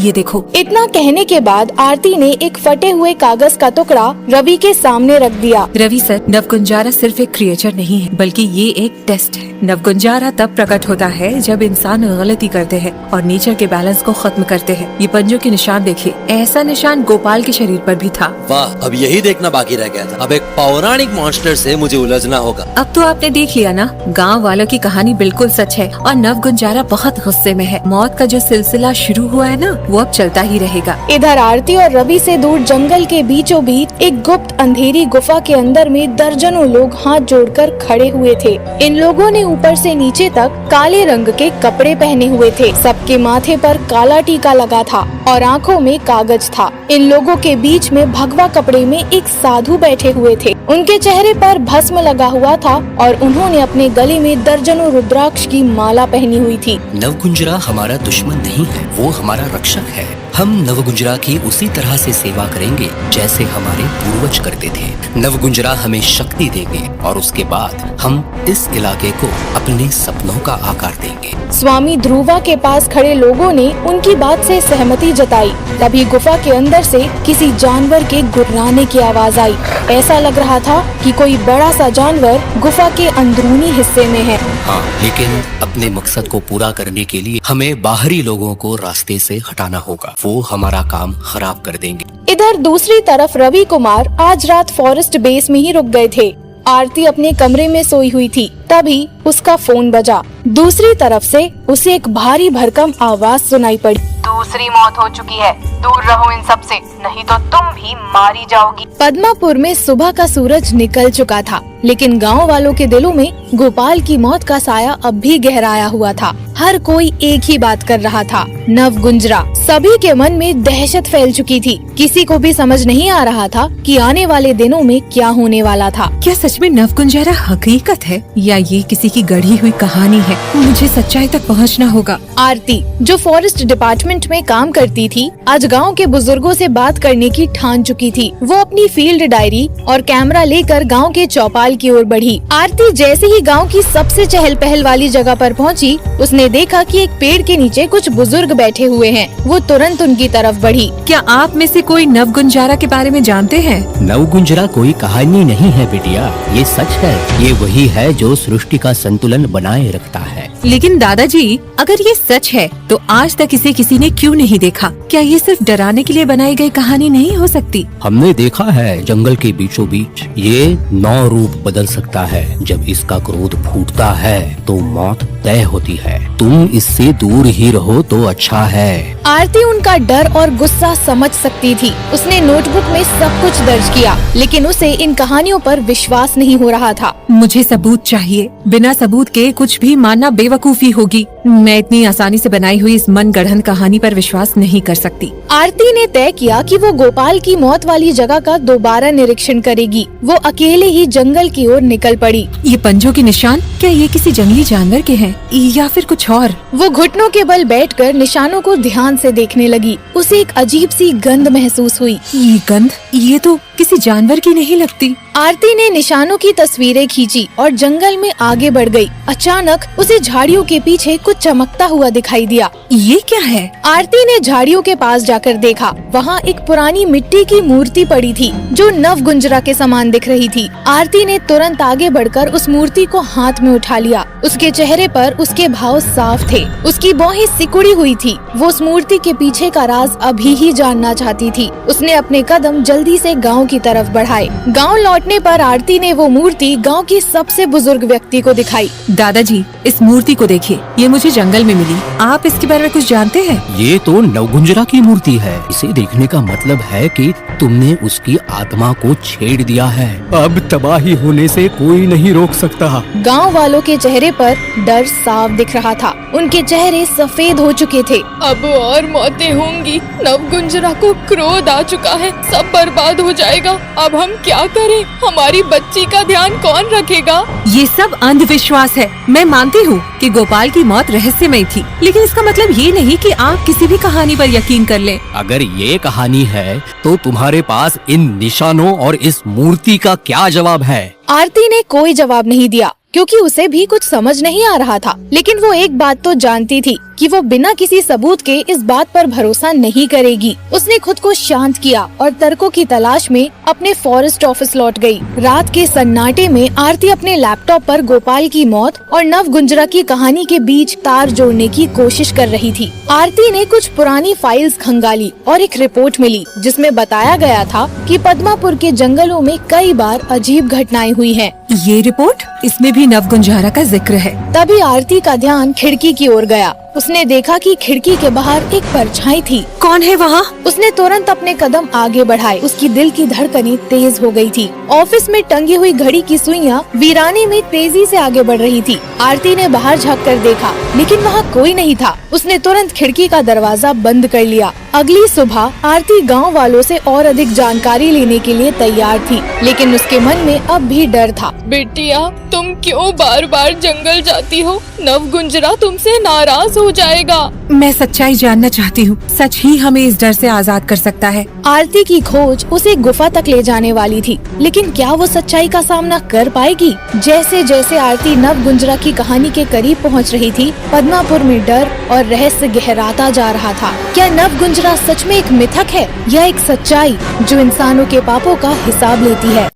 ये देखो। इतना कहने के बाद आरती ने एक फटे हुए कागज का टुकड़ा रवि के सामने रख दिया। रवि सर, नवकुंजारा सिर्फ एक क्रिएचर नहीं है, बल्कि ये एक टेस्ट है। नवकुंजारा तब प्रकट होता है जब इंसान गलती करते हैं और नेचर के बैलेंस को खत्म करते हैं। ये पंजों के निशान देखिए, ऐसा निशान गोपाल के शरीर पर भी था। वाह, अब यही देखना बाकी रह गया था। अब एक पौराणिक मॉन्स्टर से मुझे उलझना होगा। अब तो आपने देख लिया ना, गांव वालों की कहानी बिल्कुल सच है और नवकुंजारा बहुत गुस्से में है। मौत का जो सिलसिला शुरू हुआ है ना, वो अब चलता ही रहेगा। इधर आरती और रवि से दूर जंगल के बीचों बीच एक गुप्त अंधेरी गुफा के अंदर में दर्जनों लोग हाथ जोड़कर खड़े हुए थे। इन लोगों ने ऊपर से नीचे तक काले रंग के कपड़े पहने हुए थे। सबके माथे पर काला टीका लगा था और आंखों में कागज था। इन लोगों के बीच में भगवा कपड़े में एक साधु बैठे हुए थे। उनके चेहरे पर भस्म लगा हुआ था और उन्होंने अपने गले में दर्जनों रुद्राक्ष की माला पहनी हुई थी। नवकुंजरा हमारा दुश्मन नहीं है, वो हमारा रक्षक है। हम नवकुंजरा की उसी तरह से सेवा करेंगे जैसे हमारे पूर्वज करते थे। नवकुंजरा हमें शक्ति देंगे और उसके बाद हम इस इलाके को अपने सपनों का आकार देंगे। स्वामी ध्रुवा के पास खड़े लोगों ने उनकी बात से सहमति जताई। तभी गुफा के अंदर से किसी जानवर के गुर्राने की आवाज आई। ऐसा लग रहा था कि कोई बड़ा सा जानवर गुफा के अंदरूनी हिस्से में है। हाँ, लेकिन अपने मकसद को पूरा करने के लिए हमें बाहरी लोगों को रास्ते से हटाना होगा। वो हमारा काम खराब कर देंगे। इधर दूसरी तरफ रवि कुमार आज रात फॉरेस्ट बेस में ही रुक गए थे। आरती अपने कमरे में सोई हुई थी, तभी उसका फोन बजा। दूसरी तरफ से उसे एक भारी भरकम आवाज सुनाई पड़ी। दूसरी मौत हो चुकी है, दूर रहो इन सब से, नहीं तो तुम भी मारी जाओगी। पद्मापुर में सुबह का सूरज निकल चुका था, लेकिन गांव वालों के दिलों में गोपाल की मौत का साया अब भी गहराया हुआ था। हर कोई एक ही बात कर रहा था, नवकुंजरा। सभी के मन में दहशत फैल चुकी थी। किसी को भी समझ नहीं आ रहा था कि आने वाले दिनों में क्या होने वाला था। क्या सच में नवकुंजारा हकीकत है या ये किसी की गढ़ी हुई कहानी है? मुझे सच्चाई तक पहुंचना होगा। आरती, जो फॉरेस्ट डिपार्टमेंट में काम करती थी, आज गांव के बुजुर्गों से बात करने की ठान चुकी थी। वो अपनी फील्ड डायरी और कैमरा लेकर गांव के चौपाल की ओर बढ़ी। आरती जैसे ही गांव की सबसे चहल पहल वाली जगह पर पहुंची, उसने देखा कि एक पेड़ के नीचे कुछ बुजुर्ग बैठे हुए हैं। वो तुरंत उनकी तरफ बढ़ी। क्या आप में से कोई नवकुंजारा के बारे में जानते हैं? नवकुंजरा कोई कहानी नहीं है बेटिया, ये सच है। ये वही है जो सृष्टि का संतुलन बनाए रखता है। लेकिन दादाजी, अगर ये सच है तो आज तक इसे किसी ने क्यों नहीं देखा? क्या ये सिर्फ डराने के लिए बनाई गई कहानी नहीं हो सकती? हमने देखा है, जंगल के बीचों बीच ये 9 रूप बदल सकता है। जब इसका क्रोध फूटता है तो मौत तय होती है। तुम इससे दूर ही रहो तो अच्छा है। आरती उनका डर और गुस्सा समझ सकती थी। उसने नोटबुक में सब कुछ दर्ज किया, लेकिन उसे इन कहानियों पर विश्वास नहीं हो रहा था। मुझे सबूत चाहिए। बिना सबूत के कुछ भी मानना बेवकूफी होगी। मैं इतनी आसानी से बनाई हुई इस मनगढ़ंत कहानी पर विश्वास नहीं कर सकती। आरती ने तय किया कि वो गोपाल की मौत वाली जगह का दोबारा निरीक्षण करेगी। वो अकेले ही जंगल की ओर निकल पड़ी। ये पंजों के निशान, क्या ये किसी जंगली जानवर के हैं या फिर कुछ और? वो घुटनों के बल बैठकर निशानों को ध्यान से देखने लगी। उसे एक अजीब सी गंध महसूस हुई। ये गंध, ये तो किसी जानवर की नहीं लगती। आरती ने निशानों की तस्वीरें खींची और जंगल में आगे बढ़ गई। अचानक उसे झाड़ियों के पीछे कुछ चमकता हुआ दिखाई दिया। ये क्या है? आरती ने झाड़ियों के पास जाकर देखा। वहाँ एक पुरानी मिट्टी की मूर्ति पड़ी थी जो नवकुंजरा के समान दिख रही थी। आरती ने तुरंत आगे बढ़कर उस मूर्ति को हाथ में उठा लिया। उसके चेहरे पर उसके भाव साफ थे। उसकी बाहें सिकुड़ी हुई थी। वो उस मूर्ति के पीछे का राज अभी ही जानना चाहती थी। उसने अपने कदम जल्दी से गाँव की तरफ बढ़ाए। गाँव लौटने पर आरती ने वो मूर्ति गाँव के सबसे बुजुर्ग व्यक्ति को दिखाई। दादाजी, इस मूर्ति को देखिए, ये मुझे जंगल में मिली। आप इसके बारे में कुछ जानते हैं? ये तो नवकुंजरा की मूर्ति है। इसे देखने का मतलब है कि तुमने उसकी आत्मा को छेड़ दिया है। अब तबाही होने से कोई नहीं रोक सकता। गांव वालों के चेहरे पर डर साफ दिख रहा था। उनके चेहरे सफेद हो चुके थे। अब और मौतें होंगी। नवकुंजरा को क्रोध आ चुका है, सब बर्बाद हो जाएगा। अब हम क्या करें? हमारी बच्ची का ध्यान कौन रखेगा? ये सब अंधविश्वास है। मैं मानती हूँ कि गोपाल की मौत रहस्यमयी थी, लेकिन इसका मतलब ये नहीं कि आप किसी भी कहानी पर यकीन कर लें। अगर ये कहानी है तो तुम्हारे पास इन निशानों और इस मूर्ति का क्या जवाब है? आरती ने कोई जवाब नहीं दिया, क्योंकि उसे भी कुछ समझ नहीं आ रहा था। लेकिन वो एक बात तो जानती थी कि वो बिना किसी सबूत के इस बात पर भरोसा नहीं करेगी। उसने खुद को शांत किया और तर्कों की तलाश में अपने फॉरेस्ट ऑफिस लौट गई। रात के सन्नाटे में आरती अपने लैपटॉप पर गोपाल की मौत और नव गुंजरा की कहानी के बीच तार जोड़ने की कोशिश कर रही थी। आरती ने कुछ पुरानी फाइल्स खंगाली और एक रिपोर्ट मिली जिसमें बताया गया था कि पद्मापुर के जंगलों में कई बार अजीब घटनाएं हुई हैं। ये रिपोर्ट, इसमें भी नव गुंजारा का जिक्र है। तभी आरती का ध्यान खिड़की की ओर गया। उसने देखा कि खिड़की के बाहर एक परछाई थी। कौन है वहाँ? उसने तुरंत अपने कदम आगे बढ़ाए। उसकी दिल की धड़कनें तेज हो गई थी। ऑफिस में टंगी हुई घड़ी की सुइयां वीराने में तेजी से आगे बढ़ रही थी। आरती ने बाहर झांक कर देखा, लेकिन वहाँ कोई नहीं था। उसने तुरंत खिड़की का दरवाजा बंद कर लिया। अगली सुबह आरती गांव वालों से और अधिक जानकारी लेने के लिए तैयार थी, लेकिन उसके मन में अब भी डर था। बिटिया, तुम क्यों बार बार जंगल जाती हो? नव गुंजरा तुमसे नाराज हो जाएगा। मैं सच्चाई जानना चाहती हूँ। सच ही हमें इस डर से आजाद कर सकता है। आरती की खोज उसे गुफा तक ले जाने वाली थी, लेकिन क्या वो सच्चाई का सामना कर पाएगी? जैसे जैसे आरती नव गुंजरा की कहानी के करीब पहुंच रही थी, पद्मापुर में डर और रहस्य गहराता जा रहा था। क्या नव गुंजरा सच में एक मिथक है या एक सच्चाई जो इंसानों के पापों का हिसाब लेती है?